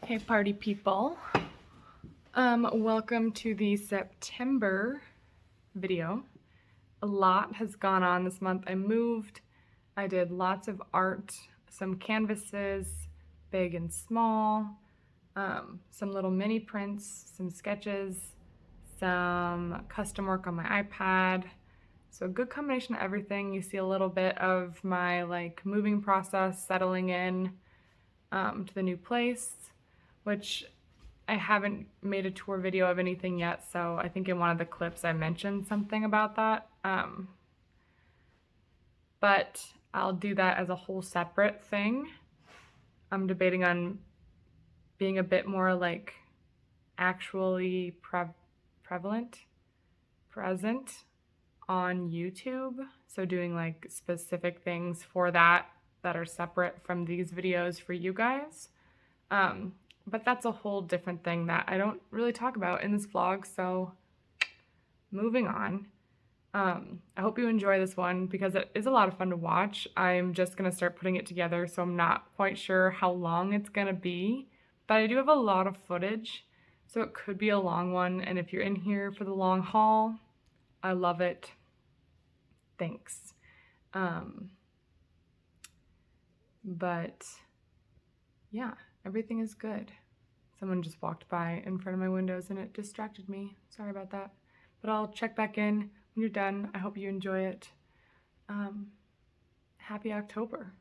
Hey party people. Welcome to the September video. A lot has gone on this month. I moved, I did lots of art, some canvases, big and small, some little mini prints, some sketches, some custom work on my iPad. So a good combination of everything. You see a little bit of my moving process, settling in to the new place, which I haven't made a tour video of anything yet, so I think in one of the clips I mentioned something about that. But I'll do that as a whole separate thing. I'm debating on being a bit more actually present on YouTube. So doing specific things for that are separate from these videos for you guys. But that's a whole different thing that I don't really talk about in this vlog, so moving on. I hope you enjoy this one because it is a lot of fun to watch. I'm just going to start putting it together, so I'm not quite sure how long it's going to be, but I do have a lot of footage, so it could be a long one, and if you're in here for the long haul, I love it. Thanks. But yeah, everything is good. Someone just walked by in front of my windows and it distracted me. Sorry about that. But I'll check back in when you're done. I hope you enjoy it. Happy October.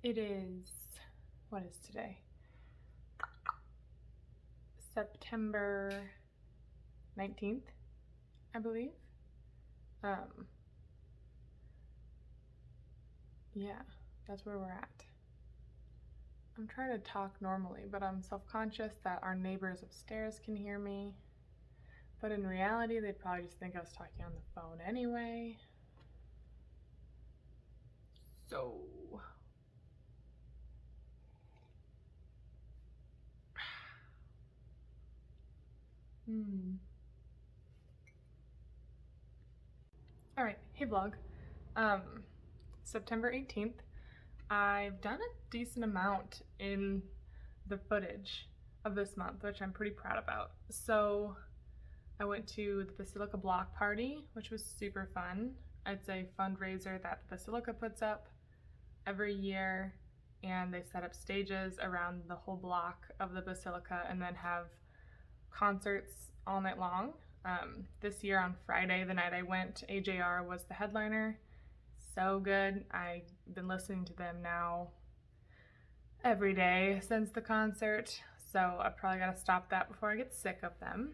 It is, what is today? September 19th, I believe. Yeah, that's where we're at. I'm trying to talk normally, but I'm self-conscious that our neighbors upstairs can hear me. But in reality, they'd probably just think I was talking on the phone anyway. So... Alright, hey vlog. September 18th. I've done a decent amount in the footage of this month, which I'm pretty proud about. So I went to the Basilica block party, which was super fun. It's a fundraiser that the Basilica puts up every year, and they set up stages around the whole block of the Basilica and then have concerts all night long. This year on Friday, the night I went, AJR was the headliner. So good. I've been listening to them now every day since the concert, so I probably gotta stop that before I get sick of them.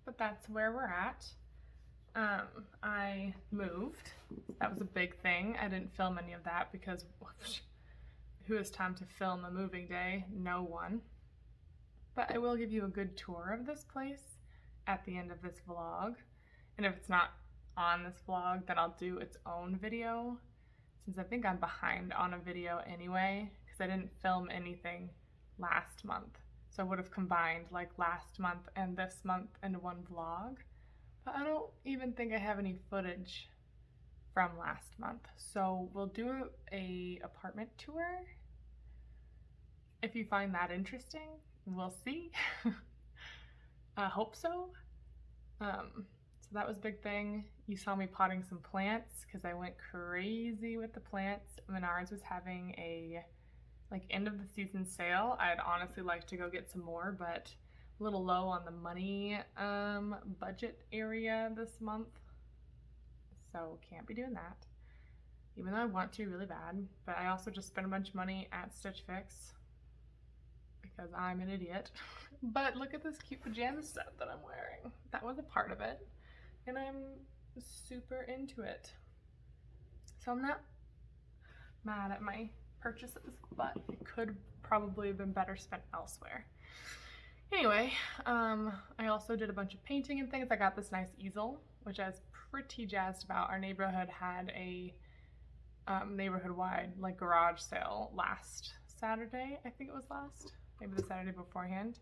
But that's where we're at. I moved. That was a big thing. I didn't film any of that because who has time to film a moving day? No one. But I will give you a good tour of this place at the end of this vlog. And if it's not on this vlog, then I'll do its own video, since I think I'm behind on a video anyway, because I didn't film anything last month. So I would have combined like last month and this month into one vlog. But I don't even think I have any footage from last month. So we'll do a apartment tour. If you find that interesting, we'll see. I hope so. So that was a big thing. You saw me potting some plants because I went crazy with the plants. Menards was having a like end of the season sale. I'd honestly like to go get some more, but a little low on the money budget area this month. So can't be doing that. Even though I want to really bad. But I also just spent a bunch of money at Stitch Fix because I'm an idiot. But look at this cute pajama set that I'm wearing. That was a part of it. And I'm super into it. So I'm not mad at my purchases, but it could probably have been better spent elsewhere. Anyway, I also did a bunch of painting and things. I got this nice easel, which I was pretty jazzed about. Our neighborhood had a neighborhood-wide like garage sale last Saturday. I think it was last, maybe the Saturday beforehand.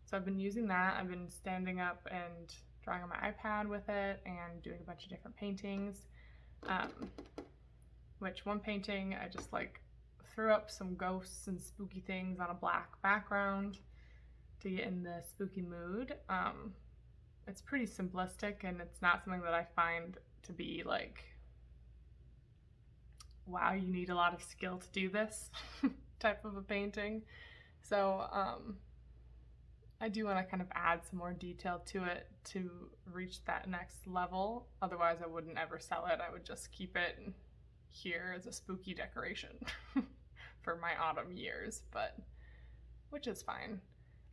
So I've been using that. I've been standing up and drawing on my iPad with it and doing a bunch of different paintings. Which one painting I just like threw up some ghosts and spooky things on a black background to get in the spooky mood. It's pretty simplistic and it's not something that I find to be like, wow, you need a lot of skill to do this type of a painting. So I do want to kind of add some more detail to it to reach that next level. Otherwise I wouldn't ever sell it. I would just keep it here as a spooky decoration for my autumn years, but which is fine.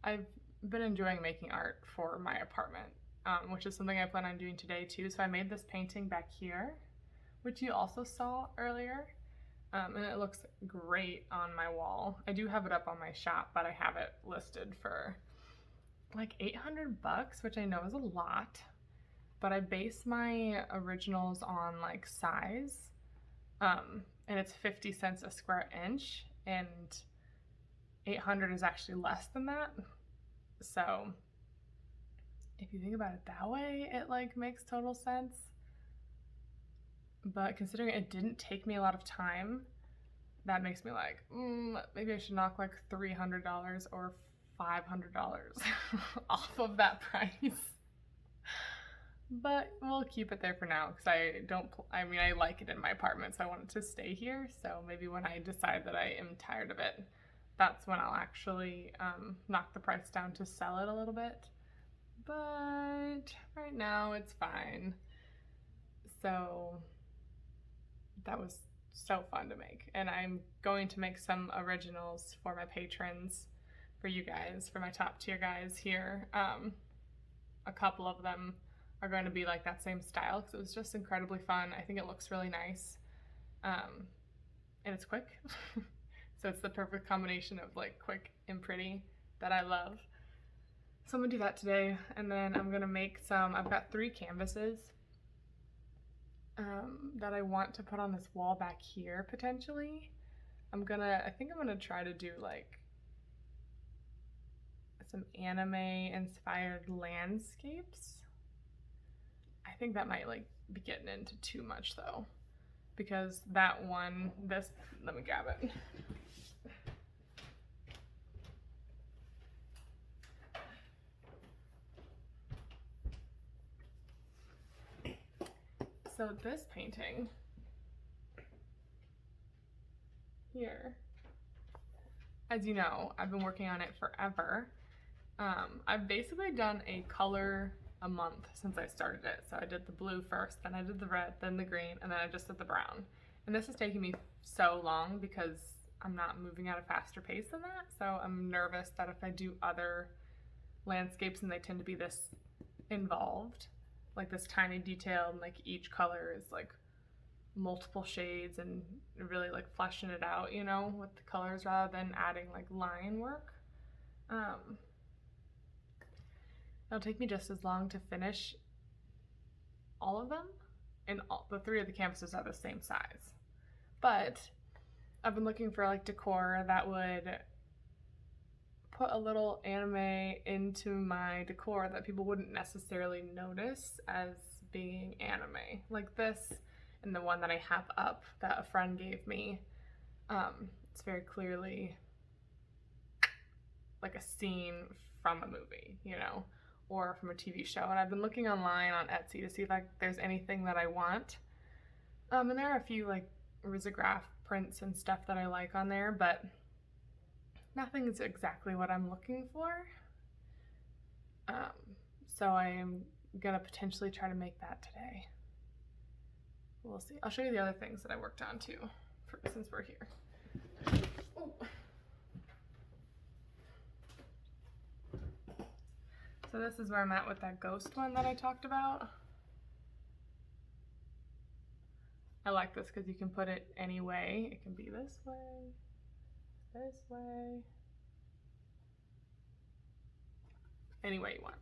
I've been enjoying making art for my apartment, which is something I plan on doing today too. So I made this painting back here, which you also saw earlier, and it looks great on my wall. I do have it up on my shop, but I have it listed for like 800 bucks, which I know is a lot, but I base my originals on like size, and it's 50 cents a square inch, and 800 is actually less than that. So if you think about it that way, it like makes total sense. But considering it didn't take me a lot of time, that makes me like, maybe I should knock like $300 or $500 off of that price. But we'll keep it there for now because I like it in my apartment, so I want it to stay here. So maybe when I decide that I am tired of it, that's when I'll actually knock the price down to sell it a little bit. But right now it's fine. So that was so fun to make. And I'm going to make some originals for my patrons, for you guys, for my top tier guys here. A couple of them are going to be like that same style because it was just incredibly fun. I think it looks really nice. And it's quick. So it's the perfect combination of like quick and pretty that I love. So I'm gonna do that today, and then I'm gonna make some, I've got 3 canvases that I want to put on this wall back here potentially. I think I'm gonna try to do like some anime inspired landscapes. I think that might like be getting into too much though, because that one, let me grab it. So this painting here, as you know, I've been working on it forever. I've basically done a color a month since I started it. So I did the blue first, then I did the red, then the green, and then I just did the brown. And this is taking me so long because I'm not moving at a faster pace than that. So I'm nervous that if I do other landscapes and they tend to be this involved, like this tiny detail, and like each color is like multiple shades and really like fleshing it out, you know, with the colors rather than adding like line work. It'll take me just as long to finish all of them, and the 3 of the canvases are the same size. But I've been looking for like decor that would put a little anime into my decor that people wouldn't necessarily notice as being anime. Like this and the one that I have up that a friend gave me. It's very clearly like a scene from a movie, you know, or from a TV show. And I've been looking online on Etsy to see if there's anything that I want. And there are a few like risograph prints and stuff that I like on there, but nothing is exactly what I'm looking for. So I am gonna potentially try to make that today. We'll see. I'll show you the other things that I worked on too, since we're here. Ooh. So this is where I'm at with that ghost one that I talked about. I like this because you can put it any way. It can be this way, any way you want.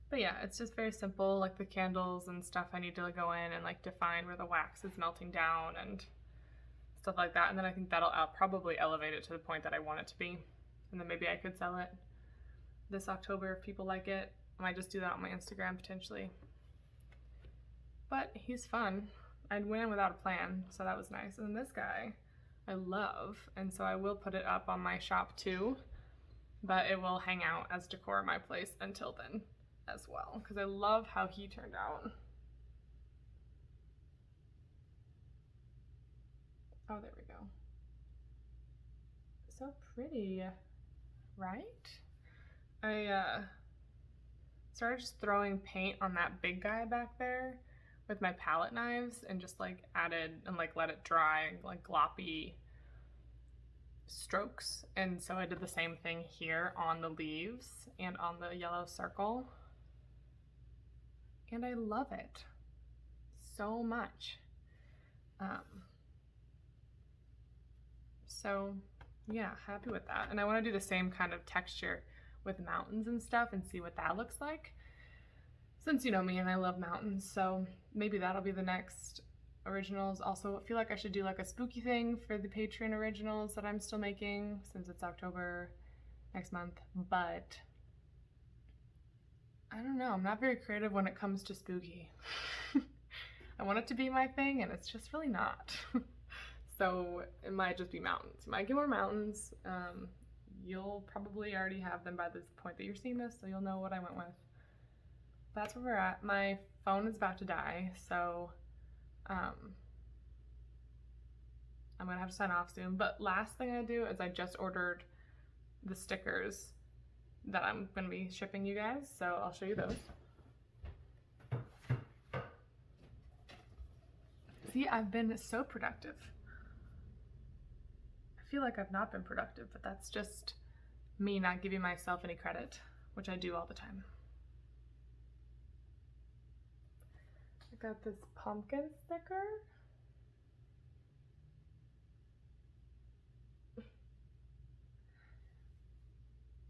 But yeah, it's just very simple. Like the candles and stuff, I need to go in and like define where the wax is melting down and stuff like that. And then I think I'll probably elevate it to the point that I want it to be. And then maybe I could sell it this October if people like it. I might just do that on my Instagram potentially. But he's fun. I went in without a plan, so that was nice. And this guy I love, and so I will put it up on my shop too, but it will hang out as decor in my place until then as well, because I love how he turned out. Oh, there we go. So pretty, right? I started just throwing paint on that big guy back there with my palette knives and just like added and like let it dry, like gloppy strokes. And so I did the same thing here on the leaves and on the yellow circle. And I love it so much. So yeah, happy with that. And I want to do the same kind of texture with mountains and stuff and see what that looks like. Since you know me and I love mountains, so maybe that'll be the next originals. Also, I feel like I should do like a spooky thing for the Patreon originals that I'm still making since it's October next month, but I don't know, I'm not very creative when it comes to spooky. I want it to be my thing and it's just really not. So it might just be mountains. You might get more mountains. You'll probably already have them by the point that you're seeing this, so you'll know what I went with. That's where we're at. My phone is about to die, so I'm gonna have to sign off soon. But last thing I do is I just ordered the stickers that I'm gonna be shipping you guys, so I'll show you those. See, I've been so productive. feel like I've not been productive, but that's just me not giving myself any credit, which I do all the time. I got this pumpkin sticker.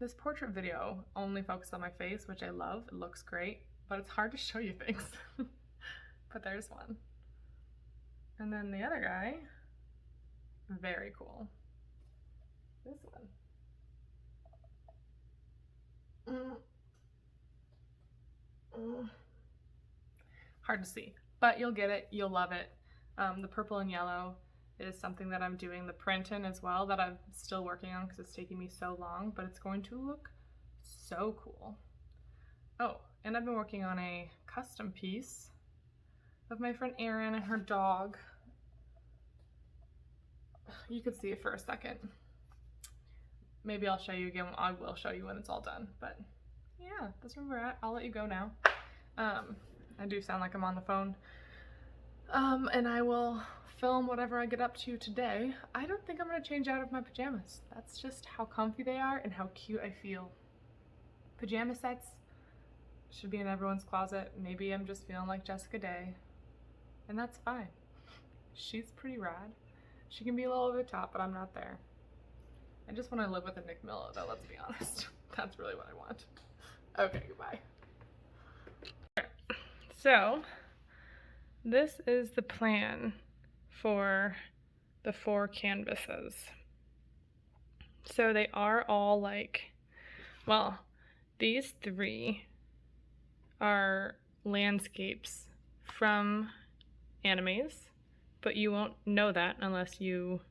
This portrait video only focuses on my face, which I love. It looks great, but it's hard to show you things. But there's one. And then the other guy, very cool. This one. Hard to see, but you'll get it. You'll love it. The purple and yellow is something that I'm doing the print in as well, that I'm still working on because it's taking me so long, but it's going to look so cool. Oh, and I've been working on a custom piece of my friend Erin and her dog. You could see it for a second. Maybe I'll show you again. I will show you when it's all done, but yeah, that's where we're at. I'll let you go now. I do sound like I'm on the phone. And I will film whatever I get up to today. I don't think I'm gonna change out of my pajamas. That's just how comfy they are and how cute I feel. Pajama sets should be in everyone's closet. Maybe I'm just feeling like Jessica Day, and that's fine. She's pretty rad. She can be a little over the top, but I'm not there. I just want to live with a Nick Miller, though, let's be honest. That's really what I want. Okay, goodbye. So, this is the plan for the 4 canvases. So they are all like, well, these 3 are landscapes from animes, but you won't know that unless you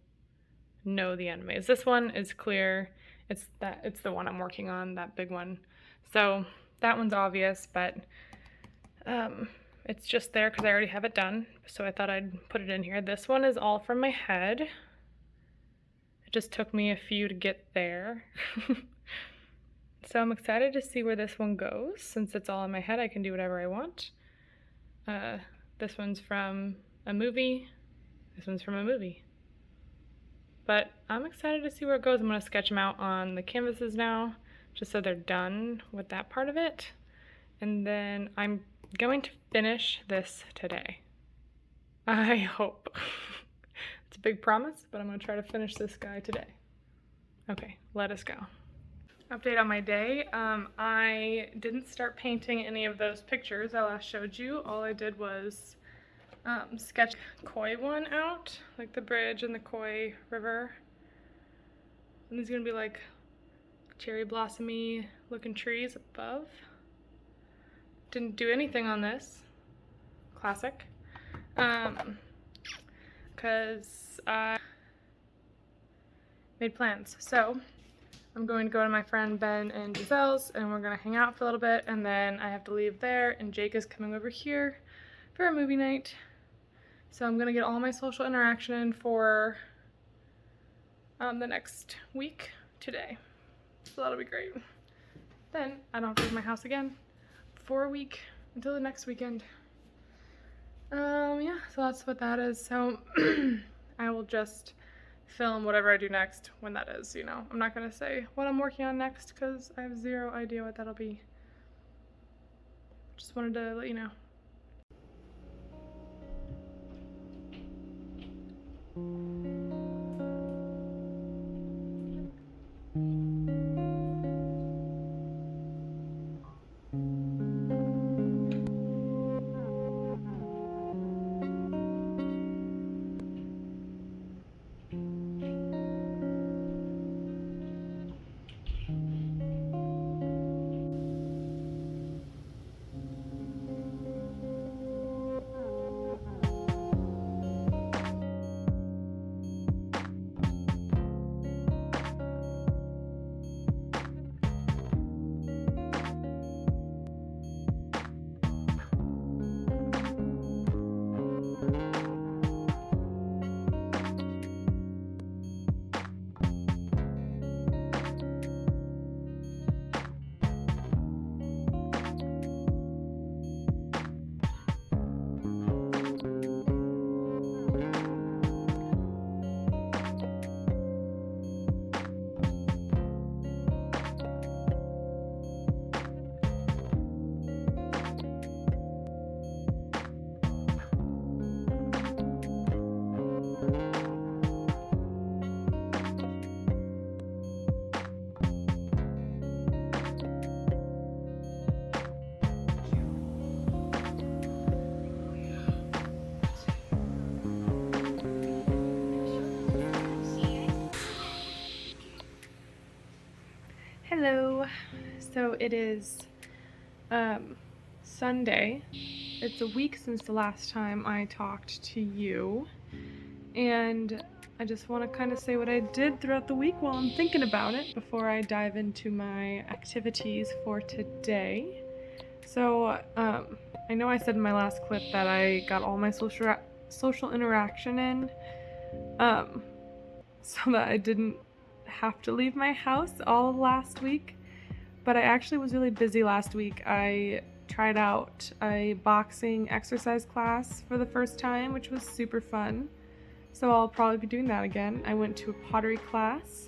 know the animes. This one is clear. It's the one I'm working on, that big one. So that one's obvious, but it's just there because I already have it done, so I thought I'd put it in here. This one is all from my head. It just took me a few to get there. So I'm excited to see where this one goes. Since it's all in my head, I can do whatever I want. This one's from a movie. This one's from a movie. But I'm excited to see where it goes. I'm going to sketch them out on the canvases now, just so they're done with that part of it. And then I'm going to finish this today. I hope. It's a big promise, but I'm going to try to finish this guy today. Okay, let us go. Update on my day. I didn't start painting any of those pictures I last showed you. All I did was sketch koi one out, like the bridge and the koi river. And these are gonna be like cherry blossomy looking trees above. Didn't do anything on this. Classic. Because I made plans. So I'm going to go to my friend Ben and Giselle's, and we're gonna hang out for a little bit, and then I have to leave there, and Jake is coming over here for a movie night. So I'm gonna get all my social interaction for the next week today. So that'll be great. Then I don't have to leave my house again for a week until the next weekend. Yeah, so that's what that is. So I will just film whatever I do next when that is, you know. I'm not gonna say what I'm working on next because I have zero idea what that'll be. Just wanted to let you know. Hello. So it is Sunday. It's a week since the last time I talked to you, and I just want to kind of say what I did throughout the week while I'm thinking about it before I dive into my activities for today. So I know I said in my last clip that I got all my social interaction in, so that I didn't have to leave my house all of last week. But I actually was really busy last week. I tried out a boxing exercise class for the first time, which was super fun. So I'll probably be doing that again. I went to a pottery class.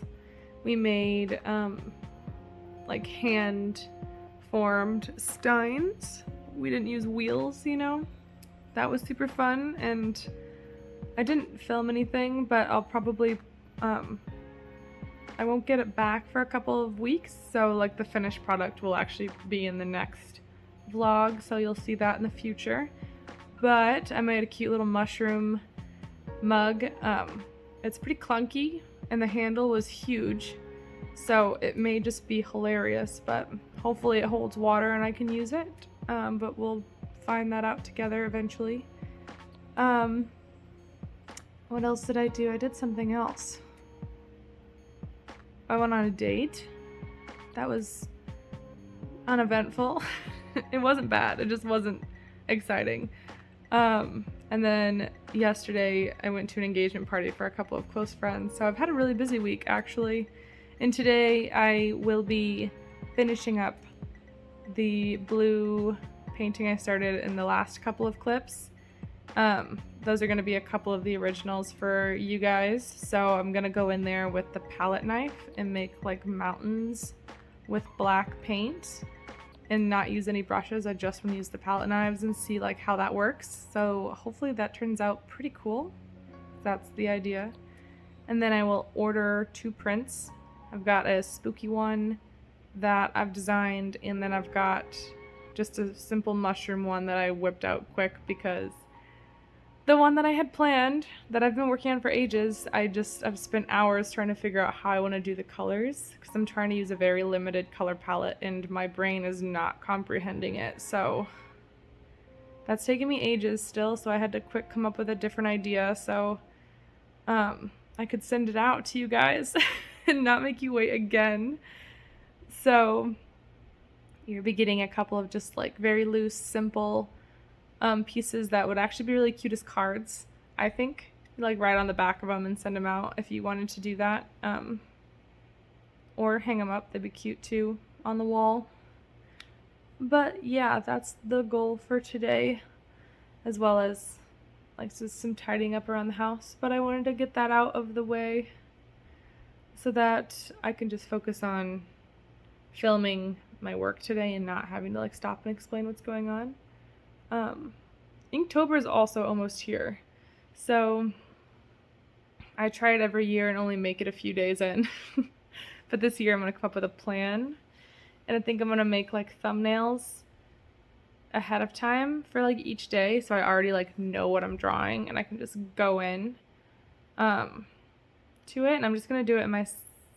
We made like hand formed steins. We didn't use wheels, you know. That was super fun, and I didn't film anything, but I'll probably I won't get it back for a couple of weeks, so like the finished product will actually be in the next vlog, so you'll see that in the future. But I made a cute little mushroom mug. It's pretty clunky, and the handle was huge, so it may just be hilarious, but hopefully it holds water and I can use it. But we'll find that out together eventually. What else did I do? I did something else. I went on a date. That was uneventful. It wasn't bad, it just wasn't exciting. And then yesterday I went to an engagement party for a couple of close friends, so I've had a really busy week actually. And today I will be finishing up the blue painting I started in the last couple of clips. Those are going to be a couple of the originals for you guys, so I'm going to go in there with the palette knife and make like mountains with black paint and not use any brushes. I just want to use the palette knives and see like how that works, so hopefully that turns out pretty cool. That's the idea. And then I will order 2 prints. I've got a spooky one that I've designed, and then I've got just a simple mushroom one that I whipped out quick because the one that I had planned, that I've been working on for ages, I've spent hours trying to figure out how I want to do the colors, because I'm trying to use a very limited color palette and my brain is not comprehending it, so that's taken me ages still, so I had to quick come up with a different idea so I could send it out to you guys and not make you wait again. So you'll be getting a couple of just like very loose, simple pieces that would actually be really cute as cards, I think. Like write on the back of them and send them out if you wanted to do that. Or hang them up, they'd be cute too on the wall. But yeah, that's the goal for today, as well as like just some tidying up around the house. But I wanted to get that out of the way so that I can just focus on filming my work today and not having to like stop and explain what's going on. Inktober is also almost here, so I try it every year and only make it a few days in. But this year I'm going to come up with a plan, and I think I'm going to make like thumbnails ahead of time for like each day, so I already like know what I'm drawing and I can just go in to it. And I'm just going to do it in my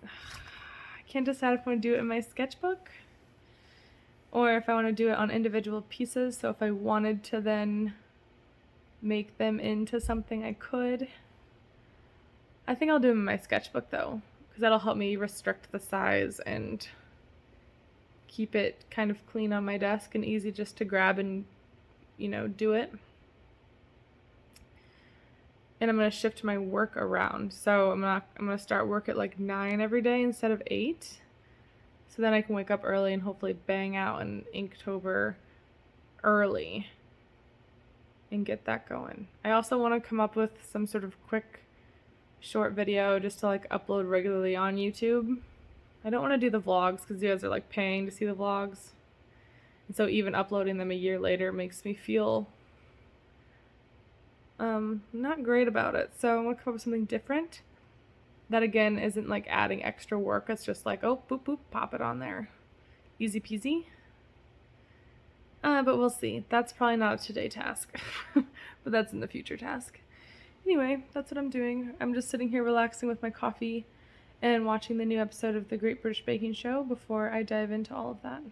I can't decide if I want to do it in my sketchbook or if I want to do it on individual pieces. So if I wanted to then make them into something, I could. I think I'll do them in my sketchbook though, because that'll help me restrict the size and keep it kind of clean on my desk and easy just to grab and, you know, do it. And I'm going to shift my work around. So I'm going to start work at like 9 every day instead of 8. So then I can wake up early and hopefully bang out an Inktober early and get that going. I also want to come up with some sort of quick short video just to like upload regularly on YouTube. I don't want to do the vlogs because you guys are like paying to see the vlogs. And so even uploading them a year later makes me feel not great about it. So I'm going to come up with something different. That again isn't like adding extra work, it's just like, oh, boop, boop, pop it on there. Easy peasy. But we'll see. That's probably not a today task, but that's in the future task. Anyway, that's what I'm doing. I'm just sitting here relaxing with my coffee and watching the new episode of the Great British Baking Show before I dive into all of that.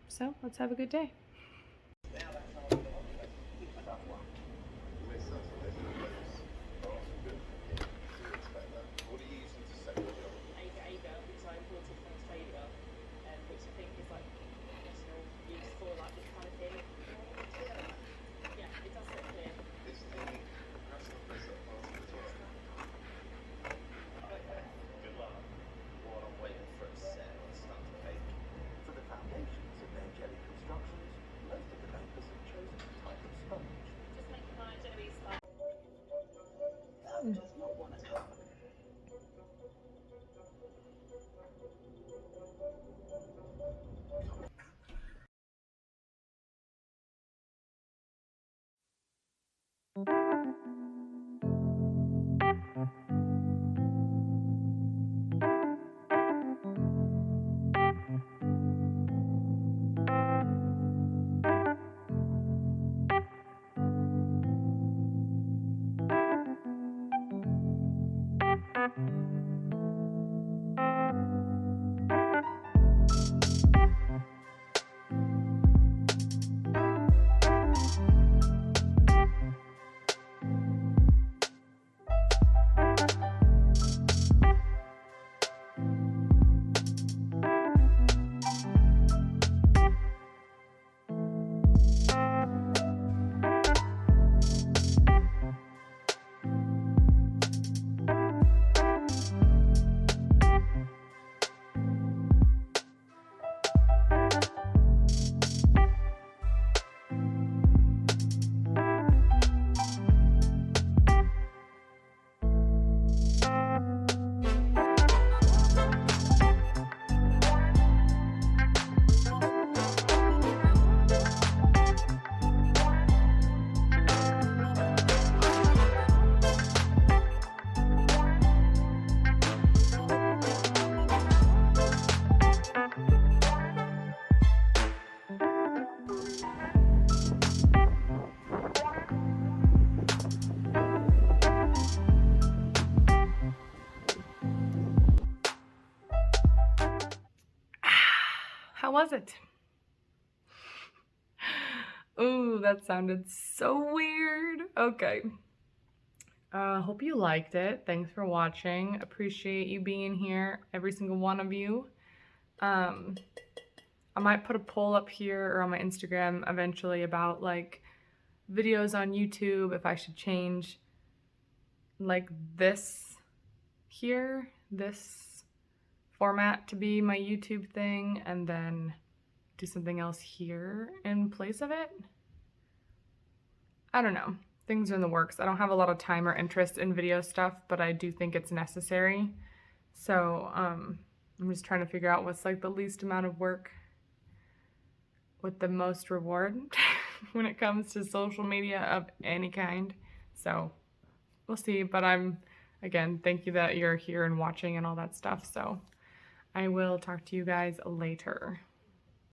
So let's have a good day. How was it? Ooh, that sounded so weird. Okay. Hope you liked it. Thanks for watching. Appreciate you being here, every single one of you. I might put a poll up here or on my Instagram eventually about like videos on YouTube, if I should change like this here, this format to be my YouTube thing, and then do something else here in place of it. I don't know. Things are in the works. I don't have a lot of time or interest in video stuff, but I do think it's necessary. So I'm just trying to figure out what's like the least amount of work with the most reward when it comes to social media of any kind. So we'll see, but again, thank you that you're here and watching and all that stuff. So I will talk to you guys later.